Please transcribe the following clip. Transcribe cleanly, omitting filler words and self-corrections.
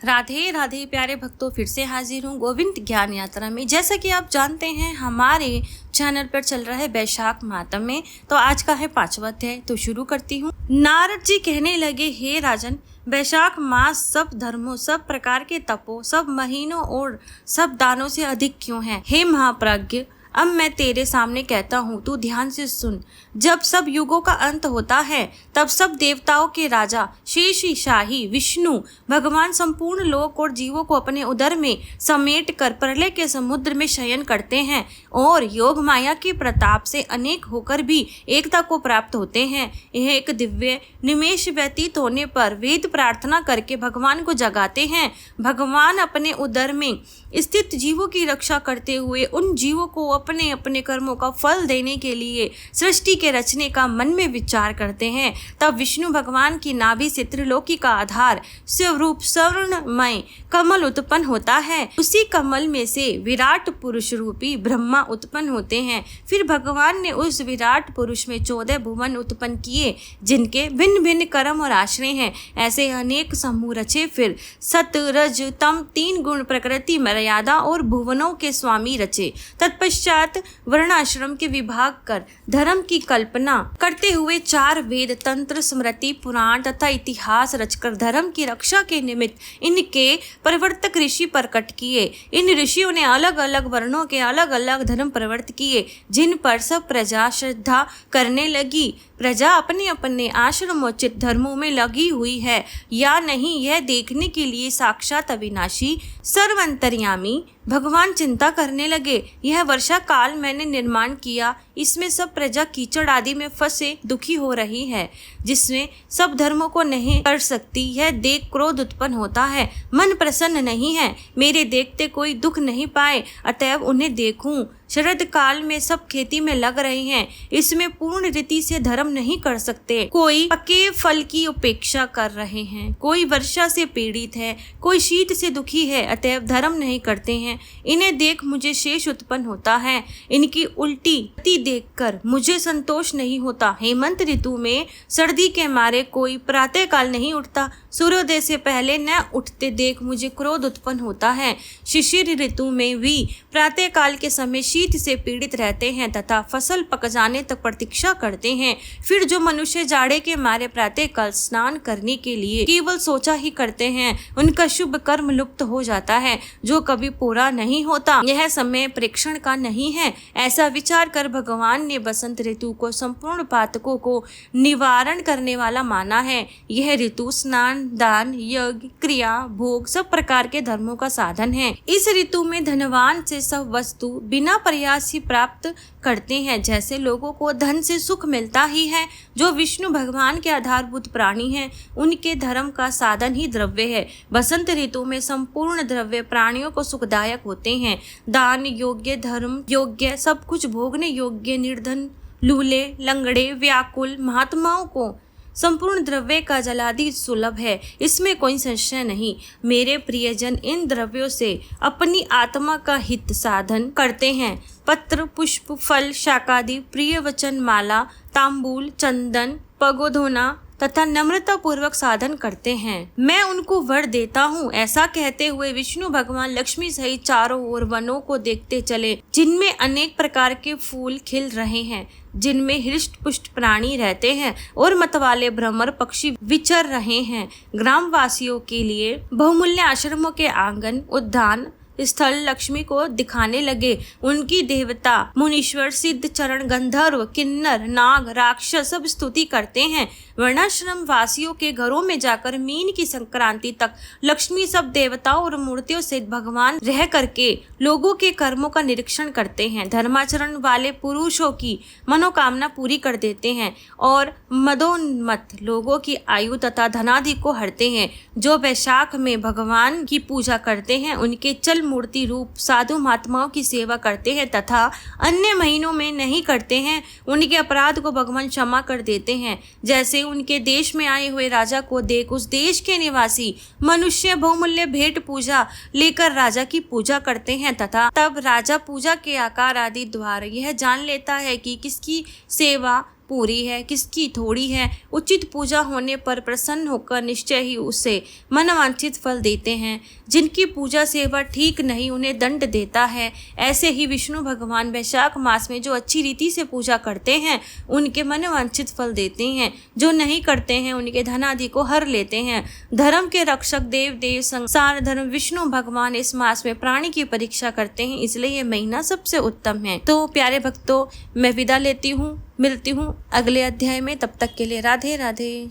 राधे राधे प्यारे भक्तों, फिर से हाजिर हूँ गोविंद ज्ञान यात्रा में। जैसा कि आप जानते हैं हमारे चैनल पर चल रहा है वैशाख मातम में, तो आज का है 5वां अध्याय। तो शुरू करती हूँ। नारद जी कहने लगे, हे राजन, वैशाख मास सब धर्मों, सब प्रकार के तपों, सब महीनों और सब दानों से अधिक क्यों है? हे महाप्राज्ञ, अब मैं तेरे सामने कहता हूँ, तू ध्यान से सुन। जब सब युगों का अंत होता है तब सब देवताओं के राजा शेषी शाही विष्णु भगवान संपूर्ण लोक और जीवों को अपने उदर में समेट कर प्रलय के समुद्र में शयन करते हैं और योग माया के प्रताप से अनेक होकर भी एकता को प्राप्त होते हैं। यह एक दिव्य निमेष व्यतीत होने पर वेद प्रार्थना करके भगवान को जगाते हैं। भगवान अपने उदर में स्थित जीवों की रक्षा करते हुए उन जीवों को अपने अपने कर्मों का फल देने के लिए सृष्टि के रचने का मन में विचार करते हैं। तब विष्णु भगवान की नाभि से त्रिलोकी का आधार स्वरूप स्वर्णमय कमल उत्पन्न होता है। उसी कमल में से विराट पुरुष रूपी ब्रह्मा उत्पन्न होते हैं। फिर भगवान ने उस विराट पुरुष में 14 भुवन उत्पन्न किए, जिनके भिन्न भिन्न कर्म और आश्रय हैं। ऐसे अनेक समूह रचे। फिर सत रज तम 3 गुण प्रकृति मर्यादा और भुवनों के स्वामी रचे। तत्पश्चात वर्णाश्रम के विभाग कर धर्म की कल्पना करते हुए 4 वेद, तंत्र, स्मृति, पुराण तथा इतिहास रचकर धर्म की रक्षा के निमित्त इनके प्रवर्तक ऋषि प्रकट किए। इन ऋषियों ने अलग अलग वर्णों के अलग अलग धर्म प्रवर्त किए, जिन पर सब प्रजा श्रद्धा करने लगी। प्रजा अपने अपने आश्रमोचित धर्मों में लगी हुई है या नहीं, यह देखने के लिए साक्षात अविनाशी सर्वंतर्यामी भगवान चिंता करने लगे। यह वर्षा काल मैंने निर्माण किया, इसमें सब प्रजा कीचड़ आदि में फंसे दुखी हो रही है, जिसमें सब धर्मों को नहीं कर सकती। यह देख क्रोध उत्पन्न होता है, मन प्रसन्न नहीं है। मेरे देखते कोई दुख नहीं पाए, अतएव उन्हें देखूं। शरद काल में सब खेती में लग रहे हैं, इसमें पूर्ण रीति से धर्म नहीं कर सकते। कोई पके फल की उपेक्षा कर रहे हैं, कोई वर्षा से पीड़ित है, कोई शीत से दुखी है, अतएव धर्म नहीं करते हैं। इन्हें देख मुझे शेष उत्पन्न होता है, इनकी उल्टी गति देखकर मुझे संतोष नहीं होता। हेमंत ऋतु में सर्दी के मारे कोई प्रातः काल नहीं उठता, सूर्योदय से पहले न उठते देख मुझे क्रोध उत्पन्न होता है। शिशिर ऋतु में भी प्रातः काल के समय शीत से पीड़ित रहते हैं तथा फसल पक जाने तक प्रतीक्षा करते हैं। फिर जो मनुष्य जाड़े के मारे प्रातः काल स्नान करने के लिए केवल सोचा ही करते हैं, उनका शुभ कर्म लुप्त हो जाता है, जो कभी पूरा नहीं होता। यह समय प्रेक्षण का नहीं है। ऐसा विचार कर भगवान ने बसंत ऋतु को संपूर्ण पातकों को निवारण करने वाला माना है। यह ऋतु स्नान, दान, यज्ञ, क्रिया, भोग सब प्रकार के धर्मों का साधन है। इस ऋतु में धनवान से सब वस्तु बिना प्रयास ही प्राप्त करते हैं। जैसे लोगों को धन से सुख मिलता ही है, जो विष्णु भगवान के आधारभूत प्राणी हैं, उनके धर्म का साधन ही द्रव्य है। बसंत ऋतु में संपूर्ण द्रव्य प्राणियों को सुखदायक होते हैं। दान योग्य, धर्म योग्य, सब कुछ भोगने योग्य, निर्धन, लूले, लंगड़े, व्याकुल महात्माओं को संपूर्ण द्रव्य का जलादि सुलभ है, इसमें कोई संशय नहीं। मेरे प्रियजन इन द्रव्यों से अपनी आत्मा का हित साधन करते हैं। पत्र, पुष्प, फल, शाकादि, प्रिय वचन, माला, तांबूल, चंदन, पगोधोना तथा नम्रता पूर्वक साधन करते हैं। मैं उनको वर देता हूँ। ऐसा कहते हुए विष्णु भगवान लक्ष्मी सहित चारों ओर वनों को देखते चले, जिनमें अनेक प्रकार के फूल खिल रहे हैं, जिनमें हृष्ट पुष्ट प्राणी रहते हैं और मतवाले भ्रमर पक्षी विचर रहे हैं। ग्रामवासियों के लिए बहुमूल्य आश्रमों के आंगन, उद्यान स्थल लक्ष्मी को दिखाने लगे। उनकी देवता, मुनीश्वर, सिद्ध, चरण, गंधर्व, किन्नर, नाग, राक्षस सब स्तुति करते हैं। वर्णाश्रम वासियों के घरों में जाकर मीन की संक्रांति तक लक्ष्मी सब देवताओं और मूर्तियों से भगवान रह करके लोगों के कर्मों का निरीक्षण करते हैं। धर्माचरण वाले पुरुषों की मनोकामना पूरी कर देते हैं और मदोन्मत्त लोगों की आयु तथा धनादि को हरते हैं। जो वैशाख में भगवान की पूजा करते हैं, उनके चल मूर्ति रूप साधु महात्माओं की सेवा करते हैं तथा अन्य महीनों में नहीं करते हैं, उनके अपराध को भगवान क्षमा कर देते हैं। जैसे उनके देश में आए हुए राजा को देख उस देश के निवासी मनुष्य बहुमूल्य भेंट पूजा लेकर राजा की पूजा करते हैं तथा तब राजा पूजा के आकार आदि द्वारा यह जान लेता है कि किसकी सेवा पूरी है, किसकी थोड़ी है। उचित पूजा होने पर प्रसन्न होकर निश्चय ही उसे मनवांछित फल देते हैं। जिनकी पूजा सेवा ठीक नहीं उन्हें दंड देता है। ऐसे ही विष्णु भगवान वैशाख मास में जो अच्छी रीति से पूजा करते हैं उनके मनवांछित फल देते हैं, जो नहीं करते हैं उनके धन आदि को हर लेते हैं। धर्म के रक्षक देव संसार धर्म विष्णु भगवान इस मास में प्राणी की परीक्षा करते हैं, इसलिए ये महीना सबसे उत्तम है। तो प्यारे भक्तों, मैं विदा लेती हूँ, मिलती हूँ अगले अध्याय में। तब तक के लिए राधे राधे।